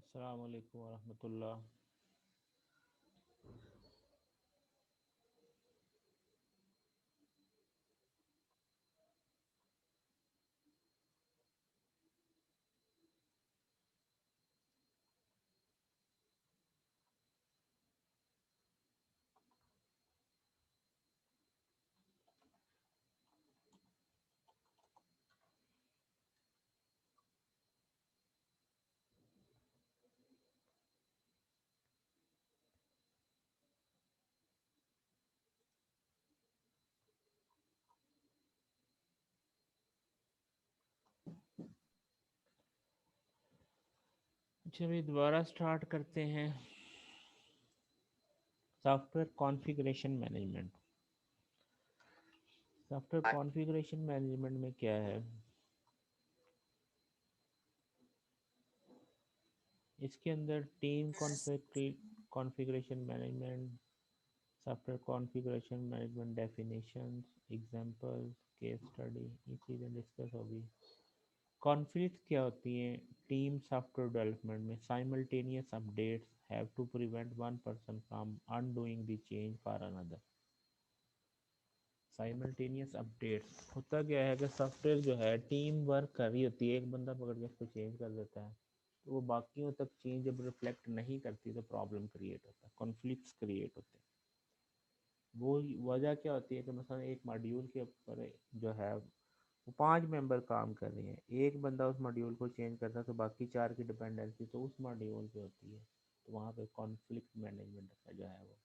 अस्सलाम वालेकुम वरहमतुल्लाह। चलिए दोबारा स्टार्ट करते हैं। Software configuration management. Software configuration management में क्या है, इसके अंदर team configuration management, software configuration management definitions, examples, case study, ये चीज़ें डिस्कस होगी। कॉन्फ्लिक्ट क्या होती हैं टीम सॉफ्टवेयर डेवलपमेंट में? Simultaneous updates have to prevent one person from undoing the change for another. Simultaneous updates होता क्या है कि सॉफ्टवेयर जो है टीम वर्क कर रही होती है, एक बंदा पकड़ के उसको चेंज कर देता है, तो वो बाकियों तक चेंज जब रिफ्लेक्ट नहीं करती तो प्रॉब्लम क्रिएट होता है, कॉन्फ्लिक्ट्स क्रिएट होते हैं। वो वजह क्या होती है कि मतलब एक मॉड्यूल के ऊपर जो है वो 5 मेंबर काम कर रहे हैं, एक बंदा उस मॉड्यूल को चेंज करता है तो बाकी 4 की डिपेंडेंसी तो उस मॉड्यूल पे होती है, तो वहाँ पे कॉन्फ्लिक्ट मैनेजमेंट का जो है वो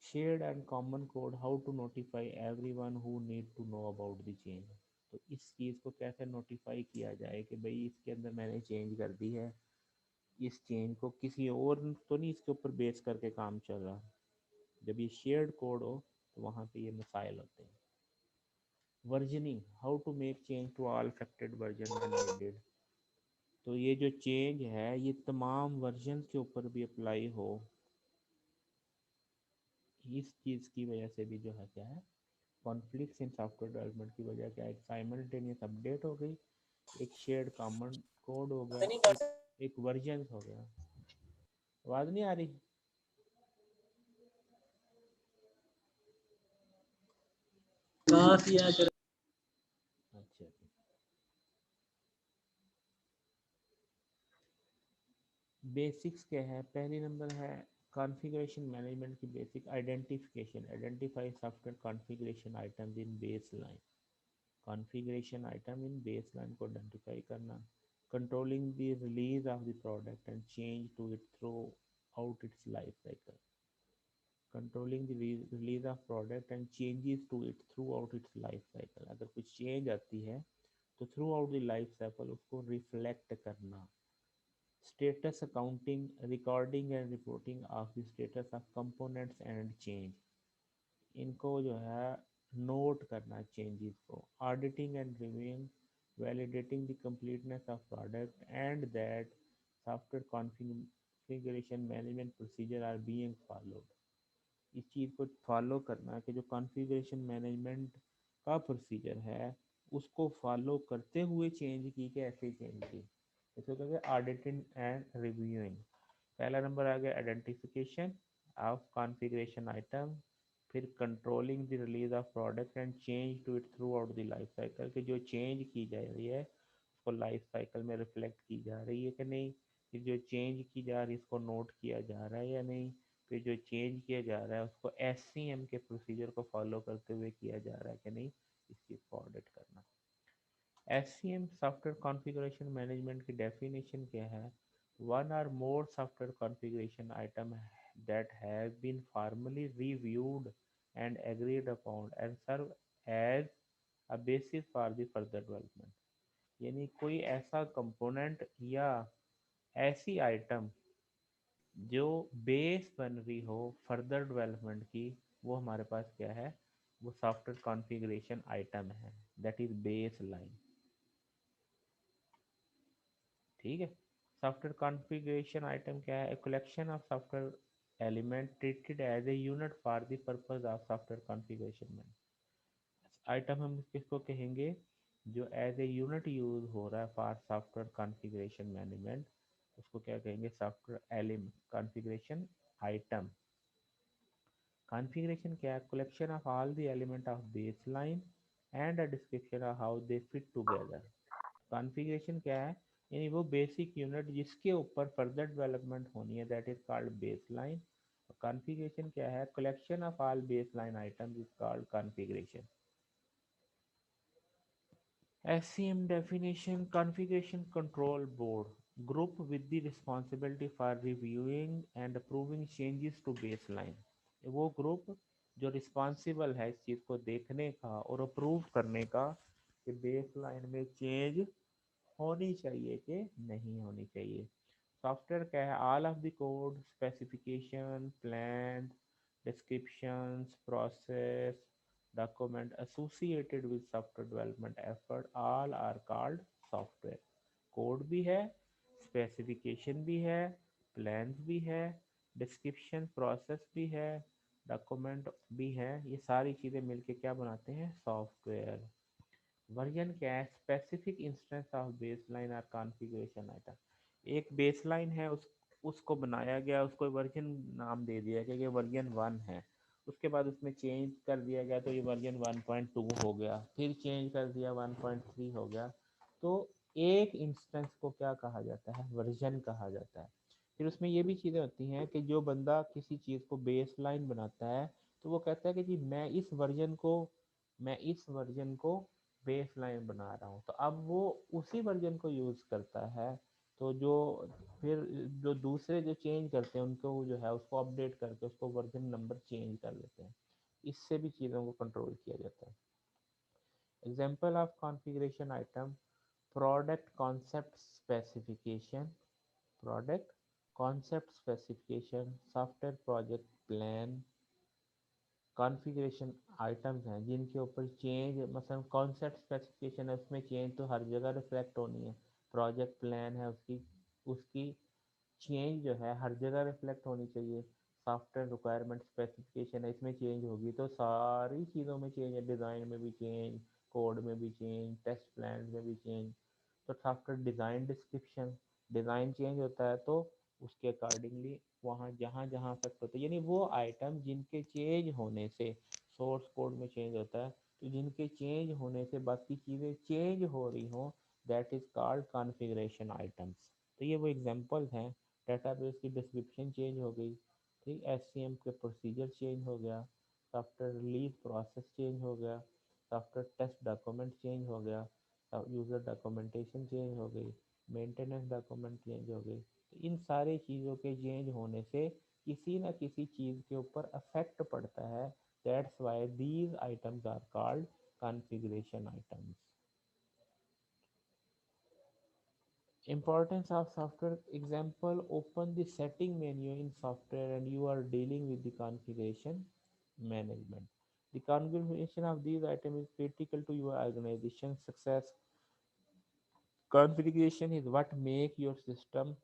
shared and common code, how to notify everyone who need to know about the change. तो इस चीज़ को कैसे नोटिफाई किया जाए कि भाई इसके अंदर मैंने चेंज कर दी है, इस चेंज को किसी और तो नहीं इसके ऊपर बेस करके काम चल रहा। जब ये शेयर्ड कोड हो तो वहाँ पे ये मसाइल होते हैं। Versioning, how to make change to all affected version when needed. तो ये जो चेंज है ये तमाम वर्जन के ऊपर भी अप्लाई हो, इस चीज़ की वजह से भी जो है क्या है, कॉन्फ्लिक्ट्स इन सॉफ्टवेयर डेवलपमेंट की वजह क्या है, एक साइमल्टेनियस अपडेट हो गई, एक शेयर्ड कॉमन कोड हो गया, एक वर्जन हो गया। आवाज़ नहीं आ रही? अच्छा जी। बेसिक्स क्या है, पहली नंबर है कॉन्फ़िगरेशन मैनेजमेंट की basic identification, identify software configuration items in base line. Configuration item in base line को आइडेंटिफाई करना, controlling the release of the product and change to it throughout its life cycle. Controlling the release of product and changes to it throughout its life cycle. अगर कुछ change आती है तो throughout the life cycle उसको reflect करना। Status accounting, recording and reporting of the status of components and change, इनको जो है नोट करना चेंजेस को। Auditing and reviewing, validating the completeness of product and that software configuration management procedure are being followed. इस चीज़ को follow करना कि जो कॉन्फ़िगरेशन मैनेजमेंट का प्रोसीजर है उसको फॉलो करते हुए चेंज की कि ऐसे चेंज की। इसको कहते हैं ऑडिटिंग एंड रिव्यूइंग। पहला नंबर आ गया आइडेंटिफिकेशन ऑफ कॉन्फ़िगरेशन आइटम, फिर controlling the release of product and change to it throughout the life cycle, कि जो चेंज की जा रही है उसको लाइफ साइकिल में रिफ्लेक्ट की जा रही है कि नहीं, कि जो चेंज की जा रही है इसको नोट किया जा रहा है या नहीं, फिर जो चेंज किया जा रहा है उसको SCM के प्रोसीजर को फॉलो करते हुए किया जा रहा है कि नहीं, इस चीज़ को ऑडिट करना। SCM सॉफ्टवेयर कॉन्फ़िगरेशन मैनेजमेंट की डेफिनेशन क्या है? One or more software configuration item that have been formally reviewed and agreed upon and serve as a basis for the further development। यानी कोई ऐसा कंपोनेंट या ऐसी आइटम जो बेस बन रही हो फर्दर डेवलपमेंट की, वो हमारे पास क्या है, वो सॉफ्टवेयर कॉन्फ़िगरेशन आइटम है, दैट इज बेस लाइन। ठीक है। सॉफ्टवेयर कॉन्फ़िगरेशन आइटम क्या है? Collection of software element treated as a unit for the purpose of software configuration में। आइटम हम किसको कहेंगे? जो एज ए यूनिट यूज हो रहा है फॉर सॉफ्टवेयर कॉन्फ़िगरेशन मैनेजमेंट, उसको क्या कहेंगे, software element configuration item. Configuration क्या है, collection of all the element of baseline and a description of how they fit together. Configuration क्या है, यानी वो बेसिक यूनिट जिसके ऊपर फर्दर डेवलपमेंट होनी है, that is called baseline. Configuration क्या है, collection of all baseline items is called configuration. SCM definition, configuration control board, group with the responsibility for reviewing and approving changes to baseline। वो group जो responsible है इस चीज़ को देखने का और अप्रूव करने का कि बेसलाइन में चेंज होनी चाहिए कि नहीं होनी चाहिए। सॉफ्टवेयर क्या है, all of the code specification plan descriptions process document associated with software development effort all are called software। Code भी है, स्पेसिफिकेशन भी है, प्लान्स भी है, डिस्क्रिप्शन प्रोसेस भी है, डॉक्यूमेंट भी है, ये सारी चीज़ें मिलके क्या बनाते हैं, सॉफ्टवेयर। वर्जन क्या है, स्पेसिफिक इंस्टेंस ऑफ बेसलाइन और कॉन्फ़िगरेशन आइटम। एक बेसलाइन है, उसको बनाया गया, उसको वर्जन नाम दे दिया गया कि वर्जन 1 है। उसके बाद उसमें चेंज कर दिया गया तो ये वर्जन 1.2 हो गया, फिर चेंज कर दिया 1.3 हो गया। तो एक इंस्टेंस को क्या कहा जाता है, वर्जन कहा जाता है। फिर उसमें ये भी चीज़ें होती हैं कि जो बंदा किसी चीज़ को बेसलाइन बनाता है तो वो कहता है कि जी मैं इस वर्जन को बेस लाइन बना रहा हूँ, तो अब वो उसी वर्जन को यूज़ करता है। तो जो फिर जो दूसरे जो चेंज करते हैं उनको जो है उसको अपडेट करके उसको वर्जन नंबर चेंज कर लेते हैं। इससे भी चीज़ों को कंट्रोल किया जाता है। Example of configuration item, product concept specification, product concept specification, software project plan. Configuration items हैं जिनके ऊपर चेंज, मसलन कॉन्सेप्ट स्पेसिफिकेशन है उसमें चेंज तो हर जगह रिफ्लेक्ट होनी है। प्रोजेक्ट प्लान है, उसकी उसकी चेंज जो है हर जगह रिफ्लेक्ट होनी चाहिए। सॉफ्टवेयर रिक्वायरमेंट स्पेसिफिकेशन है, इसमें चेंज होगी तो सारी चीज़ों में चेंज है, डिज़ाइन में भी चेंज, कोड में भी चेंज, टेस्ट प्लान में भी चेंज। तो software design description, design change होता है तो उसके अकॉर्डिंगली वहाँ जहाँ जहाँ अफेक्ट होता है, यानी वो आइटम जिनके चेंज होने से सोर्स कोड में चेंज होता है, तो जिनके चेंज होने से बाकी चीज़ें चेंज हो रही हों, that is called configuration items. तो ये वो एग्जांपल्स हैं। डेटाबेस की डिस्क्रिप्शन चेंज हो गई, ठीक, SCM के प्रोसीजर चेंज हो गया, सॉफ्टवेयर रिलीज प्रोसेस चेंज हो गया, सॉफ्टवेयर टेस्ट डॉक्यूमेंट चेंज हो गया, यूज़र डॉक्यूमेंटेशन चेंज हो गई, मेंटेनेंस डॉक्यूमेंट चेंज हो गई। तो इन सारी चीज़ों के चेंज होने से किसी न किसी चीज़ के ऊपर अफेक्ट पड़ता है। That's why these items are called configuration items. Importance of software example, open the setting menu in software and you are dealing with the configuration management. The configuration of these items is critical to your organization success. Configuration is what make your system,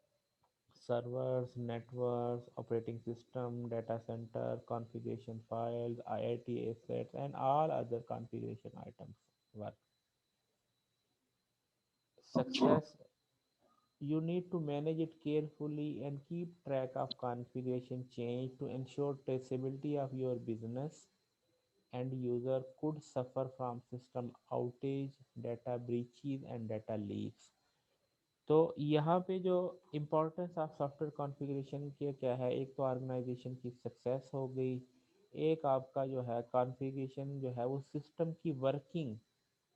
servers, networks, operating system, data center, configuration files, IIT assets, and all other configuration items work. Okay. Success, you need to manage it carefully and keep track of configuration change to ensure traceability of your business, and user could suffer from system outage, data breaches and data leaks। तो यहाँ पे जो importance of software configuration के क्या है, एक तो organisation की सक्सेस हो गई, एक आपका जो है कॉन्फ़िगरेशन जो है वो सिस्टम की वर्किंग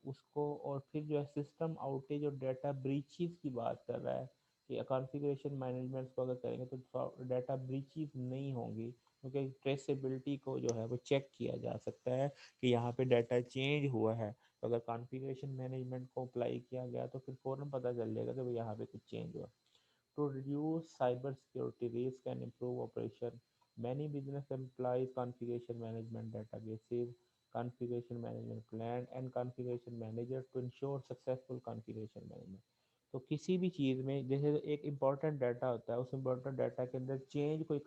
उसको, और फिर जो है सिस्टम आउटेज और डाटा ब्रीचेस की बात कर रहा है कि कॉन्फ़िगरेशन मैनेजमेंट को अगर करेंगे तो डाटा ब्रीचेस नहीं होंगी, क्योंकि ट्रेसेबिलिटी को जो है वो चेक किया जा सकता है कि यहाँ पे डाटा चेंज हुआ है। तो अगर कॉन्फ़िगरेशन मैनेजमेंट को अप्लाई किया गया तो फिर फ़ौरन पता चल जाएगा कि भाई यहाँ पे कुछ चेंज हुआ। To reduce cybersecurity risk and improve operation, many business employ configuration management databases, configuration management plan, and configuration manager to ensure successful configuration management। तो किसी भी चीज़ में जैसे एक इम्पोर्टेंट डाटा होता है, उस इम्पोर्टेंट डाटा के अंदर चेंज कोई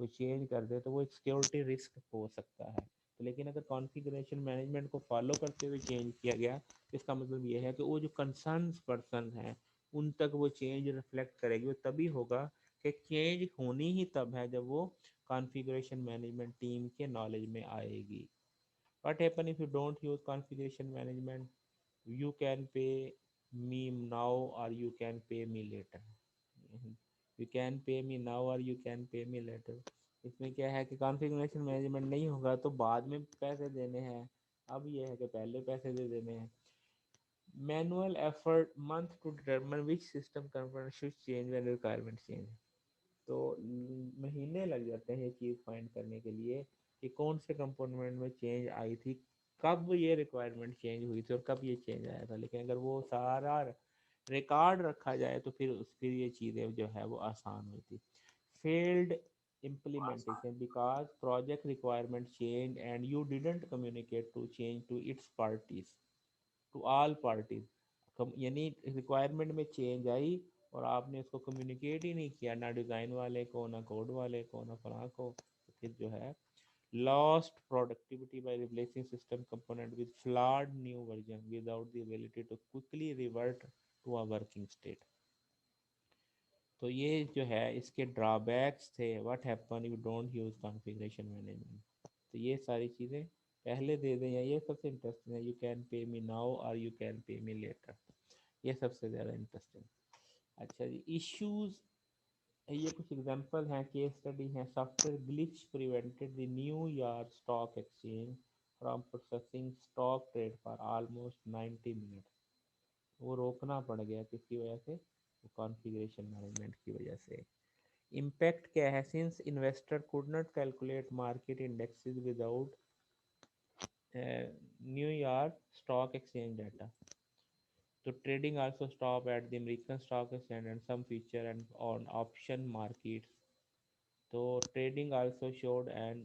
चेंज कर दे तो वो एक सिक्योरिटी रिस्क हो सकता है। तो लेकिन अगर कॉन्फ़िगरेशन मैनेजमेंट को फॉलो करते हुए चेंज किया गया, इसका मतलब ये है कि वो जो कंसर्न पर्सन है उन तक वो चेंज रिफ्लेक्ट करेगी, वो तभी होगा कि चेंज होनी ही तब है जब वो कॉन्फ़िगरेशन मैनेजमेंट टीम के नॉलेज में आएगी. What happen if you don't use configuration management? You can pay me now or you can pay me later. You can pay me now or you can pay me later. इसमें क्या है कि configuration management नहीं होगा तो बाद में पैसे देने हैं, अब ये है कि पहले पैसे दे देने हैं. Manual effort month to determine which system component should change when requirement change. तो महीने लग जाते हैं ये चीज़ फाइंड करने के लिए कि कौन से कंपोनेंट में चेंज आई थी, कब ये रिक्वायरमेंट चेंज हुई थी और कब ये चेंज आया था. लेकिन अगर वो सारा रिकॉर्ड रखा जाए तो फिर ये चीज़ें जो है वो आसान होती. Failed implementation because project requirement change and you didn't communicate to change to its parties, to all parties. यानी रिक्वायरमेंट में चेंज आई और आपने इसको कम्युनिकेट ही नहीं किया, ना डिज़ाइन वाले को, ना कोड वाले को, ना फलां को, तो फिर जो है lost productivity by replacing system component with flawed new version without the ability to quickly revert to a working state. तो ये जो है इसके ड्रॉबैक्स थे. What happen you don't use configuration management. तो ये सारी चीज़ें पहले दे दें, या ये सबसे इंटरेस्टिंग है, you can pay me now और you can pay me letter. ये सबसे ज़्यादा इंटरेस्टिंग. अच्छा जी, इश्यूज. ये कुछ एग्जांपल हैं, केस स्टडी हैं. Software glitch prevented the New York stock exchange from processing stock trade for almost 90 minute. वो रोकना पड़ गया किसकी वजह से, कॉन्फ़िगरेशन मैनेजमेंट की वजह से. इम्पैक्ट क्या है, since investor could not calculate market indexes without New York stock exchange data. So trading also stopped at the American Stock Exchange and some feature and on option markets. So trading also showed an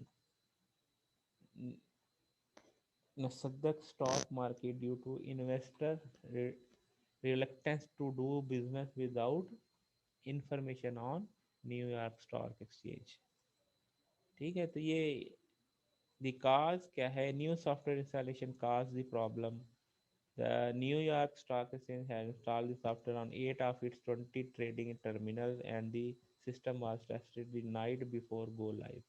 Nasdaq stock market due to investor reluctance to do business without information on New York Stock Exchange. ठीक है, तो ये the cause क्या है, new software installation caused the problem. The New York Stock Exchange has installed the software on 8 of its 20 trading terminals and the system was tested the night before go live.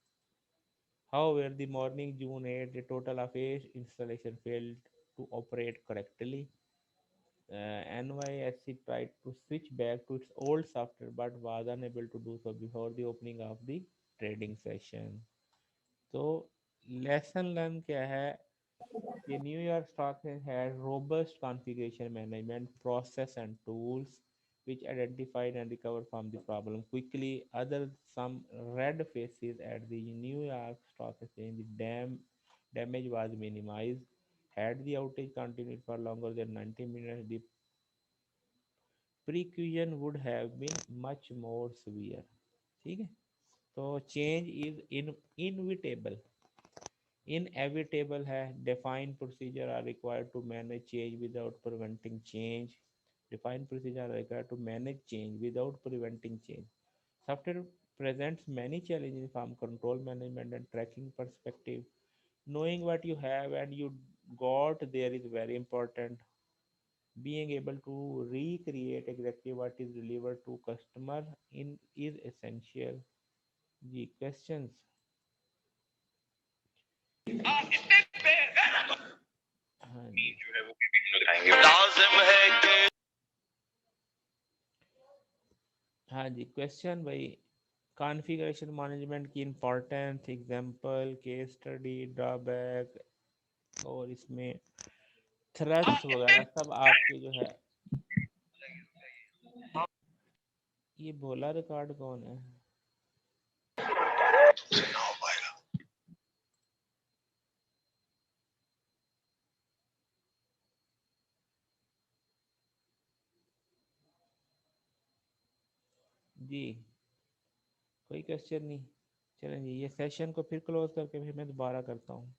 However, the morning June 8, a total of 8 installations failed to operate correctly. NYSE tried to switch back to its old software but was unable to do so before the opening of the trading session. तो lesson learn क्या है, the New York Stock Exchange had robust configuration management process and tools which identified and recovered from the problem quickly. Other some red faces at the New York Stock Exchange, the damage was minimized. Had the outage continued for longer than 90 minutes, the precaution would have been much more severe. ठीक है, तो change is inevitable. Inevitable है. Defined procedure are required to manage change without preventing change. Defined procedure are required to manage change without preventing change. Software presents many challenges from control management and tracking perspective. Knowing what you have and you got there is very important. Being able to recreate exactly what is delivered to customer in is essential. The questions. हाँ जी, हाँ जी, question भाई. Configuration management की importance, example, case study, drawback और इसमें threats वगैरह सब आपके जो है. ये बोला रिकॉर्ड कौन है? जी, कोई क्वेश्चन नहीं. चलें जी, ये सेशन को फिर क्लोज करके फिर मैं दोबारा करता हूँ.